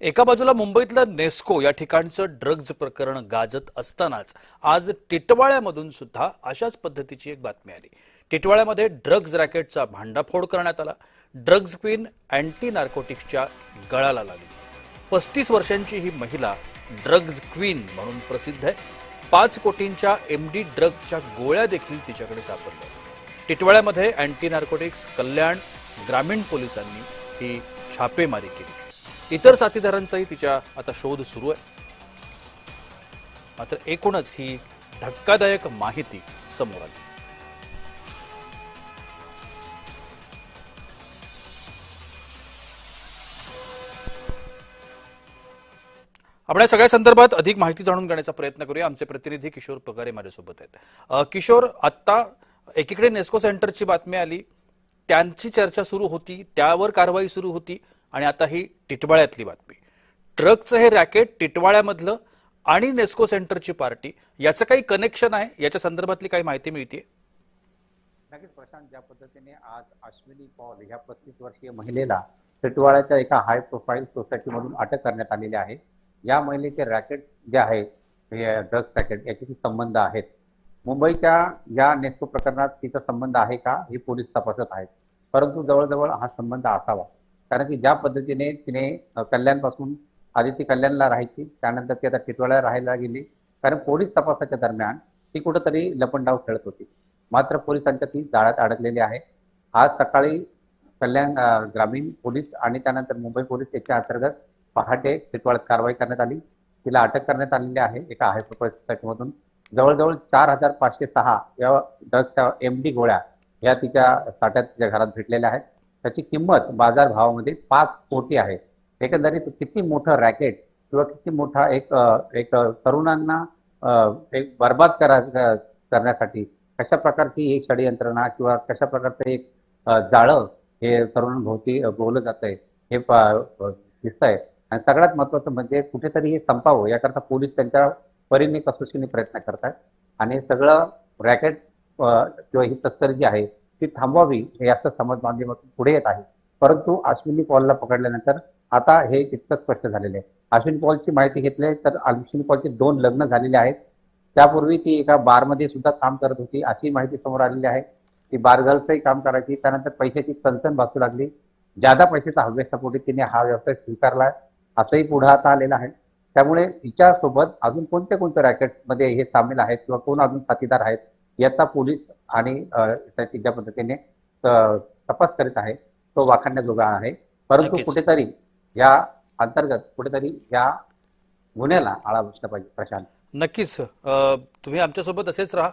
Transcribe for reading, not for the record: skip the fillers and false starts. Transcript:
एका बाजूला मुंबईतलं नेस्को या ठिकाणचं ड्रग्ज प्रकरण गाजत असतानाच आज टिटवाळ्यामधून सुद्धा अशाच पद्धतीची एक बातमी आली। टिटवाळ्यामध्ये ड्रग्ज रॅकेटचा भांडाफोड करण्यात आला। ड्रग्ज क्वीन अँटी नार्कोटिक्सच्या गळाला लागली। 35 वर्षांची ही महिला ड्रग्ज क्वीन म्हणून प्रसिद्ध आहे। 5 कोटींच्या एमडी ड्रग्जच्या गोळ्या देखील तिच्याकडे सापडल्या। टिटवाळ्यामध्ये अँटी नार्कोटिक्स कल्याण ग्रामीण पोलिसांनी ही छापेमारी केली। इतर साथीदारांचाही तिच्या आता शोध सुरू आहे। मात्र एकूणच ही धक्कादायक माहिती समोर आली। आपण या सगळ्या संदर्भात अधिक माहिती जाणून घेण्याचा प्रयत्न करूया। आमचे प्रतिनिधी किशोर पगारे माझ्यासोबत आहेत। किशोर, आता एकीकडे नेस्को सेंटरची बातमी आली, त्यांची चर्चा सुरू होती, त्यावर कारवाई सुरू होती, आणि आता ही टिटवाळ्यातली बातमी। ट्रकचं हे रॅकेट टिटवाळ्यामधलं आणि नेस्को सेंटरची पार्टी याचं काही कनेक्शन आहे? याच्या संदर्भातली काही माहिती मिळते? नक्कीच प्रशांत, ज्या पद्धतीने आज अश्विनी पॉल ह्या 35 वर्षीय महिलेला टिटवाळ्याच्या एका हाय प्रोफाईल सोसायटीमधून अटक करण्यात आलेली आहे। या महिलेचे रॅकेट जे आहे, हे ड्रग्ज रॅकेट, याच्याशी संबंध आहेत। मुंबईच्या या नेस्को प्रकरणात तिचा संबंध आहे का हे पोलीस तपासत आहेत, परंतु जवळजवळ हा संबंध असावा। कारण की ज्या पद्धतीने तिने कल्याणपासून आधी ती कल्याणला राहायची, त्यानंतर ती आता टिटवाळ्याला राहायला गेली, कारण पोलीस तपासाच्या दरम्यान ती कुठंतरी लपंडाव खेळत होती। मात्र पोलिसांच्या ती जाळ्यात अडकलेली आहे। आज सकाळी कल्याण ग्रामीण पोलीस आणि त्यानंतर मुंबई पोलीस याच्या अंतर्गत पहाटे टिटवाळ्यात कारवाई करण्यात आली। तिला अटक करण्यात आलेली आहे एका हाय प्रोफाईल सोसायटीमधून। जवळजवळ 4506 या ड्रग्जच्या एमडी गोळ्या या तिच्या साठ्यात तिच्या घरात भेटलेल्या आहेत। त्याची किंमत बाजार भावामध्ये 5 कोटी आहे। एकंदरीत किती मोठं रॅकेट किंवा किती मोठा एक तरुणांना एक बर्बाद करण्यासाठी कशा प्रकारची एक षडयंत्रणा किंवा कशा प्रकारचं एक जाळं हे तरुणांभोवती गोवलं जातंय हे दिसतंय। आणि सगळ्यात महत्त्वाचं म्हणजे कुठेतरी हे संपावं याकरता पोलीस त्यांच्या परीने कसोशीने प्रयत्न करतात आणि सगळं रॅकेट किंवा ही तस्करी जी आहे ती थांबवावी हे असं समाज माध्यमातून पुढे येत आहे। परंतु अश्विनी पॉलला पकडल्यानंतर आता हे इतकं स्पष्ट झालेलं आहे। अश्विनी पॉलची माहिती घेतली तर अश्विनी पॉलचे 2 लग्न झालेले आहेत। त्यापूर्वी ती एका बारमध्ये सुद्धा काम करत होती अशी माहिती समोर आलेली आहे। ती बार गर्लचंही काम करायची, त्यानंतर पैशाची चणचण भासू लागली। ज्यादा पैशाचा हव्यासापोटी तिने हा व्यवसाय स्वीकारला असंही पुढे आता आलेलं आहे। त्यामुळे तिच्यासोबत अजून कोणत्या रॅकेटमध्ये हे सामील आहेत किंवा कोण अजून साथीदार आहेत याचा पोलीस आणि त्याची ज्या पद्धतीने तपास करीत आहे तो वाखाणण्याजोगा आहे। परंतु कुठेतरी या अंतर्गत कुठेतरी या गुन्ह्याला आळा बसला पाहिजे प्रशांत। नक्कीच तुम्ही आमच्यासोबत असेच राहा।